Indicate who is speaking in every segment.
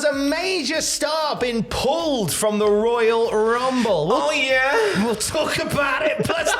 Speaker 1: a major star been pulled from the Royal Rumble? We'll talk about it. Plus,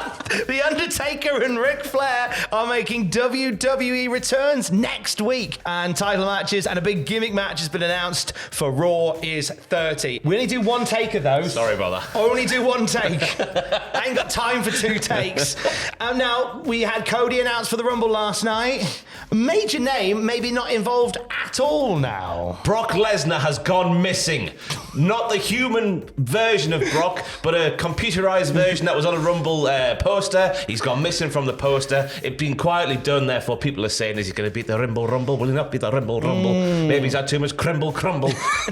Speaker 1: The Undertaker and RIC Flair are making WWE returns next week. And title matches and a big gimmick match has been announced for Raw Is 30. We only do one take of those.
Speaker 2: Sorry about that.
Speaker 1: Only do one take. I ain't got time for two takes. Now, we had Cody announced for the Rumble last night. Major name, maybe not involved at all now.
Speaker 2: Brock Lesnar has gone missing. Not the human version of Brock, but a computerized version that was on a Rumble poster. He's gone missing from the poster. It's been quietly done, therefore people are saying, is he going to beat the Rumble? Will he not beat the Rumble? Maybe he's had too much crumble.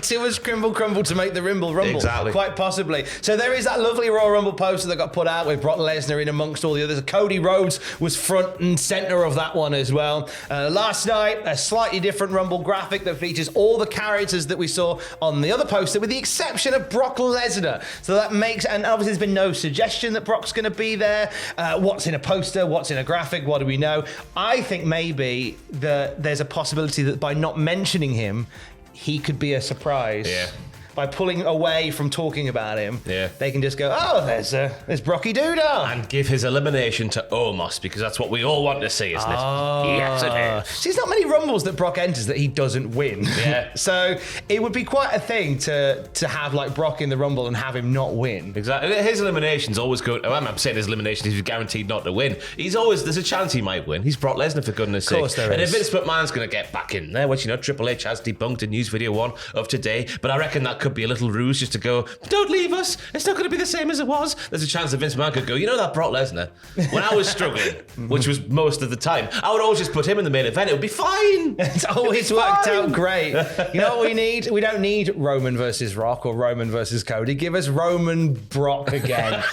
Speaker 1: Too much crumble to make the Rumble.
Speaker 2: Exactly.
Speaker 1: Quite possibly. So there is that lovely Royal Rumble poster that got put out with Brock Lesnar in amongst all the others. Cody Rhodes was front and centre of that one as well. Last night, a slightly different Rumble graphic that features all the characters that we saw on the other poster, with the exception of Brock Lesnar. So that makes, and obviously there's been no suggestion that Brock's going to be there. What's in a poster? What's in a graphic? What do we know? I think maybe there's a possibility that by not mentioning him, he could be a surprise.
Speaker 2: Yeah.
Speaker 1: By pulling away from talking about him,
Speaker 2: yeah,
Speaker 1: they can just go, oh, there's Brocky Doodle.
Speaker 2: And give his elimination to Omos, because that's what we all want to see, isn't it? Yes, it is.
Speaker 1: See, there's not many Rumbles that Brock enters that he doesn't win.
Speaker 2: Yeah.
Speaker 1: So it would be quite a thing to have like Brock in the Rumble and have him not win.
Speaker 2: Exactly. His elimination's always good. I'm saying his elimination, he's guaranteed not to win. There's a chance he might win. He's Brock Lesnar, for goodness sake.
Speaker 1: Of course there is.
Speaker 2: And if Vince McMahon's going to get back in there, which, Triple H has debunked in News Video 1 of today, but I reckon that could be a little ruse just to go, don't leave us, it's not going to be the same as it was. There's a chance that Vince McMahon could go, that Brock Lesnar, when I was struggling, which was most of the time, I would always just put him in the main event. It would be fine.
Speaker 1: It's always worked out great. You know what we need? We don't need Roman versus Rock or Roman versus Cody. Give us Roman Brock again.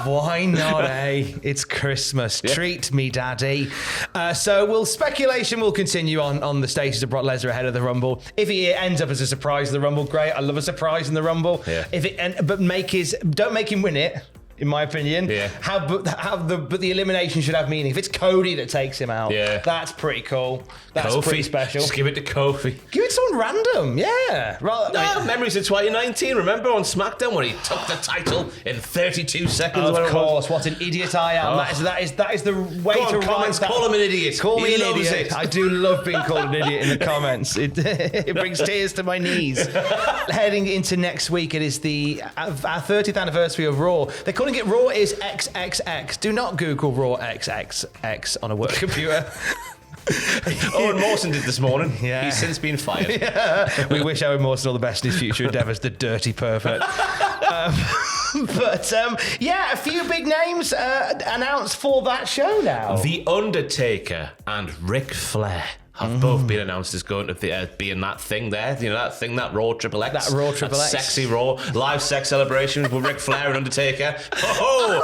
Speaker 1: Why not, eh? It's Christmas. Yeah. Treat me, Daddy. So speculation will continue on the status of Brock Lesnar ahead of the Rumble. If he ends up as a surprise in the Rumble, great. I love a surprise in the Rumble.
Speaker 2: Yeah.
Speaker 1: But don't make him win it. In my opinion,
Speaker 2: yeah.
Speaker 1: But the elimination should have meaning. If it's Cody that takes him out,
Speaker 2: yeah,
Speaker 1: that's pretty cool. That's
Speaker 2: Kofi.
Speaker 1: Pretty special.
Speaker 2: Just give it to Kofi.
Speaker 1: Give it to someone random, yeah.
Speaker 2: Memories of 2019. Remember on SmackDown when he took the title in 32 seconds?
Speaker 1: Of course. What an idiot I am.
Speaker 2: Oh.
Speaker 1: That is the way to write that.
Speaker 2: Call him an idiot.
Speaker 1: Call me an idiot.
Speaker 2: It.
Speaker 1: I do love being called an idiot in the comments. It brings tears to my knees. Heading into next week, it is our 30th anniversary of Raw. They're calling it Raw Is XXX. Do not Google Raw XXX on a work computer.
Speaker 2: Owen Mawson did this morning.
Speaker 1: Yeah.
Speaker 2: He's since been fired.
Speaker 1: Yeah. We wish Owen Mawson all the best in his future endeavours, the dirty pervert. A few big names announced for that show now.
Speaker 2: The Undertaker and RIC Flair have both been announced as going to be in that thing there. That thing, that Raw Triple X.
Speaker 1: That Raw Triple X.
Speaker 2: Sexy Raw. Live sex celebration with RIC Flair and Undertaker. No.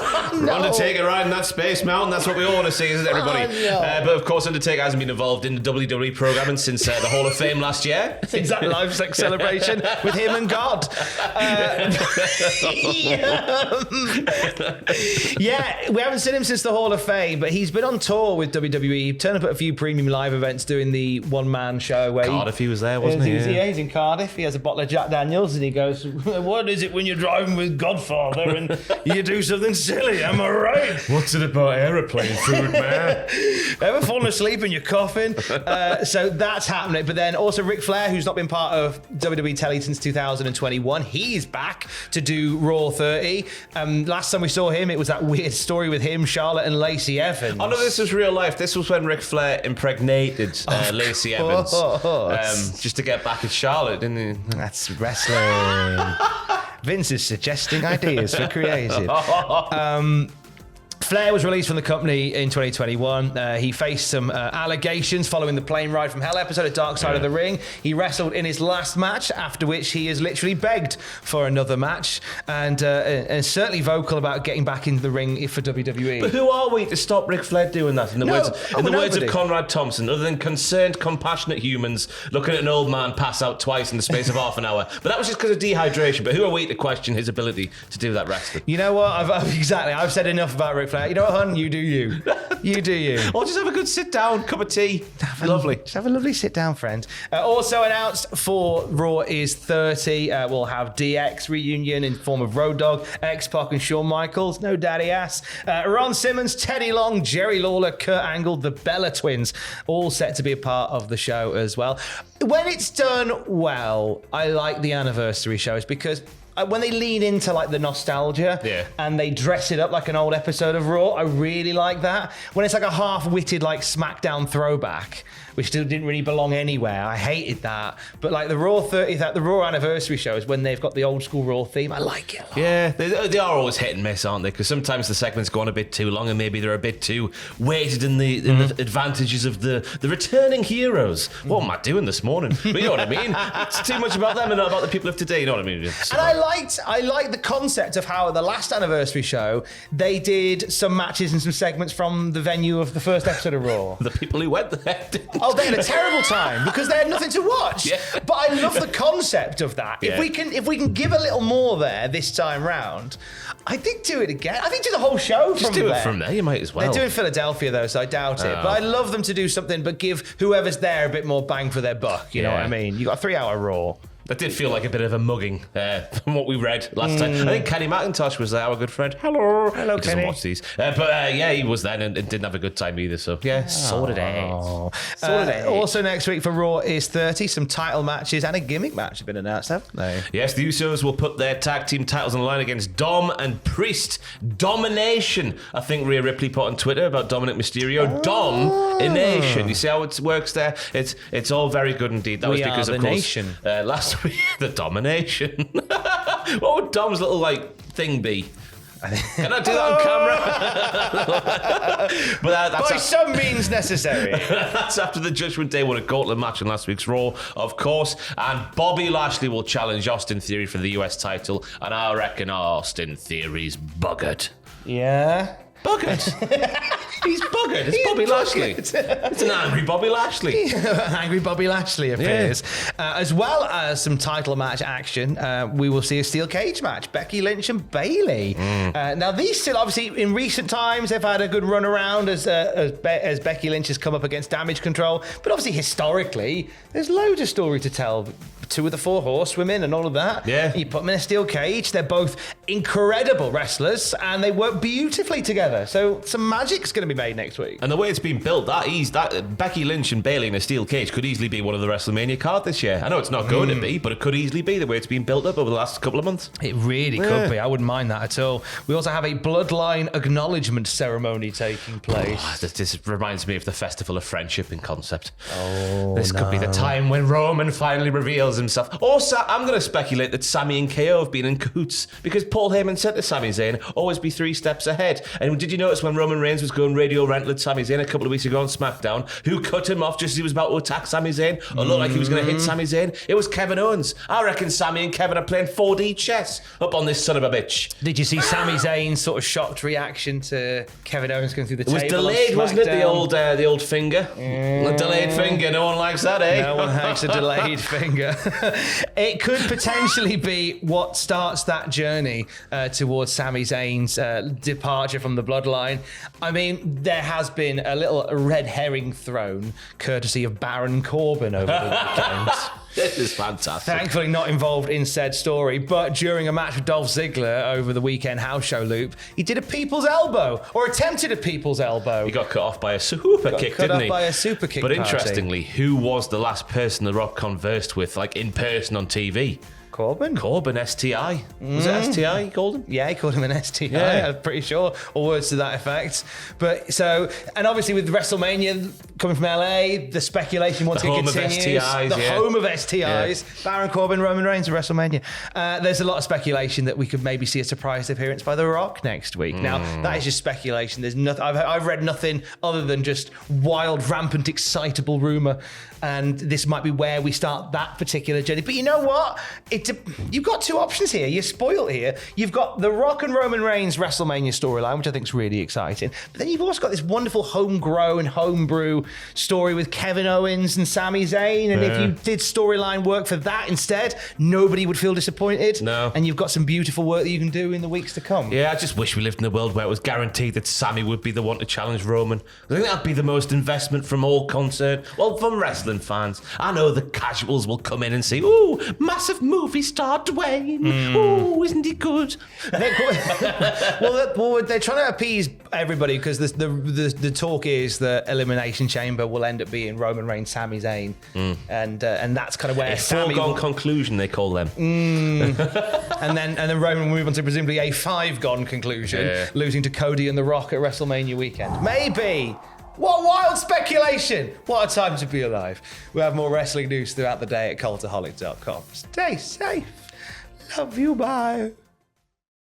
Speaker 2: Undertaker riding that Space Mountain. That's what we all want to see, isn't it, everybody?
Speaker 1: No.
Speaker 2: But of course, Undertaker hasn't been involved in the WWE programming since the Hall of Fame last year.
Speaker 1: Since that live sex celebration with him and God. We haven't seen him since the Hall of Fame, but he's been on tour with WWE. He turned up at a few premium live events doing the one-man show where
Speaker 2: Cardiff he was there, wasn't he?
Speaker 1: Yeah, he's in Cardiff. He has a bottle of Jack Daniels and he goes, what is it when you're driving with Godfather and you do something silly, am I right?
Speaker 2: What's it about aeroplane food, man?
Speaker 1: Ever fallen asleep in your coffin? So that's happening. But then also Ric Flair, who's not been part of WWE Telly since 2021, he's back to do Raw 30. Last time we saw him, it was that weird story with him, Charlotte and Lacey Evans.
Speaker 2: Oh no, this was real life. This was when Ric Flair impregnated Lacey Evans, just to get back at Charlotte, didn't he?
Speaker 1: That's wrestling. Vince is suggesting ideas for creative. Flair was released from the company in 2021. He faced some allegations following the plane ride from hell episode of Dark Side of the Ring. He wrestled in his last match, after which he has literally begged for another match and certainly vocal about getting back into the ring for WWE.
Speaker 2: But who are we to stop Ric Flair doing that? In the words of Conrad Thompson, other than concerned, compassionate humans looking at an old man pass out twice in the space of half an hour. But that was just because of dehydration. But who are we to question his ability to do that wrestling?
Speaker 1: You know what? I've said enough about Ric Flair. You know what, hun? You do you. You do you.
Speaker 2: Or just have a good sit down, cup of tea. Lovely.
Speaker 1: Just have a lovely sit down, friend. Also announced for Raw is 30. We'll have DX reunion in form of Road Dogg, X-Pac and Shawn Michaels. No daddy ass. Ron Simmons, Teddy Long, Jerry Lawler, Kurt Angle, the Bella Twins, all set to be a part of the show as well. When it's done well, I like the anniversary shows because when they lean into like the nostalgia and they dress it up like an old episode of Raw, I really like that. When it's like a half-witted like SmackDown throwback, which still didn't really belong anywhere, I hated that. But like the Raw 30th, the Raw anniversary shows when they've got the old school Raw theme, I like it a lot.
Speaker 2: Yeah, they are always hit and miss, aren't they? Because sometimes the segments go on a bit too long and maybe they're a bit too weighted in the advantages of the returning heroes. What am I doing this morning? But you know what I mean? It's too much about them and not about the people of today, you know what I mean? So.
Speaker 1: And I liked the concept of how the last anniversary show, they did some matches and some segments from the venue of the first episode of Raw.
Speaker 2: The people who went there didn't.
Speaker 1: Oh, they had a terrible time because they had nothing to watch.
Speaker 2: Yeah.
Speaker 1: But I love the concept of that.
Speaker 2: Yeah.
Speaker 1: If we can give a little more there this time round, I think do it again. I think do the whole show
Speaker 2: Just do it from there, you might as well.
Speaker 1: They're doing Philadelphia though, so I doubt it. But I love them to do something, but give whoever's there a bit more bang for their buck. You know what I mean? You got a 3-hour Raw.
Speaker 2: That did feel like a bit of a mugging from what we read last time. I think Kenny McIntosh was there, our good friend. Hello,
Speaker 1: Kenny.
Speaker 2: Doesn't watch these, he was there and didn't have a good time either. So sorted out.
Speaker 1: Also next week for Raw is 30. Some title matches and a gimmick match have been announced, haven't they?
Speaker 2: Yes, the Usos will put their tag team titles on the line against Dom and Priest. Domination. I think Rhea Ripley put on Twitter about Dominic Mysterio. Domination. You see how it works there? It's all very good indeed. That was because of course last week the domination. What would Dom's little like thing be? Can I do that on camera? But that's
Speaker 1: by some means necessary.
Speaker 2: That's after the Judgment Day won a gauntlet match in last week's Raw, of course. And Bobby Lashley will challenge Austin Theory for the US title. And I reckon Austin Theory's buggered.
Speaker 1: Yeah.
Speaker 2: Buggered. He's buggered. It's Bobby Lashley. It's an angry Bobby Lashley.
Speaker 1: Angry Bobby Lashley appears. Yeah. As well as some title match action, we will see a steel cage match. Becky Lynch and Bayley. Now, these still, obviously, in recent times, they've had a good run around as Becky Lynch has come up against Damage Control. But obviously, historically, there's loads of story to tell. 2 of the 4 horsewomen and all of that.
Speaker 2: Yeah.
Speaker 1: You put them in a steel cage. They're both incredible wrestlers and they work beautifully together. So some magic's going to be made next week.
Speaker 2: And the way it's been built, that Becky Lynch and Bayley in a steel cage could easily be one of the WrestleMania card this year. I know it's not going to be, but it could easily be the way it's been built up over the last couple of months.
Speaker 1: It really could be. I wouldn't mind that at all. We also have a Bloodline acknowledgement ceremony taking place.
Speaker 2: This reminds me of the Festival of Friendship in concept. This could be the time when Roman finally reveals himself. Also, I'm going to speculate that Sami and KO have been in cahoots because Paul Heyman said to Sami Zayn, always be 3 steps ahead. And did you notice when Roman Reigns was going radio rental at Sami Zayn a couple of weeks ago on SmackDown, who cut him off just as he was about to attack Sami Zayn or looked like he was going to hit Sami Zayn? It was Kevin Owens. I reckon Sami and Kevin are playing 4D chess up on this son of a bitch.
Speaker 1: Did you see Sami Zayn's sort of shocked reaction to Kevin Owens going through the table?
Speaker 2: It was delayed, wasn't it? The old finger. The delayed finger. No one likes that, eh?
Speaker 1: No one likes a delayed finger. It could potentially be what starts that journey towards Sami Zayn's departure from the Bloodline. I mean, there has been a little red herring thrown, courtesy of Baron Corbin over the weekend.
Speaker 2: This is fantastic.
Speaker 1: Thankfully not involved in said story, but during a match with Dolph Ziggler over the weekend house show loop, he did a people's elbow, or attempted a people's elbow.
Speaker 2: He got cut off by a super kick, didn't he?
Speaker 1: By a super kick.
Speaker 2: But interestingly, who was the last person The Rock conversed with, like in person on TV?
Speaker 1: Corbin,
Speaker 2: STI. Was it STI he called him?
Speaker 1: Yeah, he called him an STI,
Speaker 2: yeah.
Speaker 1: I'm pretty sure, or words to that effect. But so, and obviously with WrestleMania coming from LA, the speculation once again continues. Home of STIs. Yeah. Baron Corbin, Roman Reigns at WrestleMania. There's a lot of speculation that we could maybe see a surprise appearance by The Rock next week. Now, that is just speculation. There's nothing. I've read nothing other than just wild, rampant, excitable rumor. And this might be where we start that particular journey. But you know what? You've got 2 options here. You're spoiled here. You've got The Rock and Roman Reigns WrestleMania storyline, which I think is really exciting. But then you've also got this wonderful homegrown, homebrew story with Kevin Owens and Sami Zayn. And if you did story storyline work for that instead, nobody would feel disappointed.
Speaker 2: No.
Speaker 1: And you've got some beautiful work that you can do in the weeks to come.
Speaker 2: Yeah, I just wish we lived in a world where it was guaranteed that Sammy would be the one to challenge Roman. I think that'd be the most investment from all concerned. Well, from wrestling fans. I know the casuals will come in and say, ooh, massive movie star Dwayne. Ooh, isn't he good?
Speaker 1: Well, they're trying to appease everybody because the talk is that Elimination Chamber will end up being Roman Reigns, Sami Zayn, and that's kind of where
Speaker 2: A
Speaker 1: Sami
Speaker 2: foregone conclusion, they call them.
Speaker 1: and then Roman will move on to presumably a 5-gone conclusion, losing to Cody and The Rock at WrestleMania weekend. Maybe. What wild speculation! What a time to be alive. We'll have more wrestling news throughout the day at cultaholic.com. Stay safe. Love you, bye.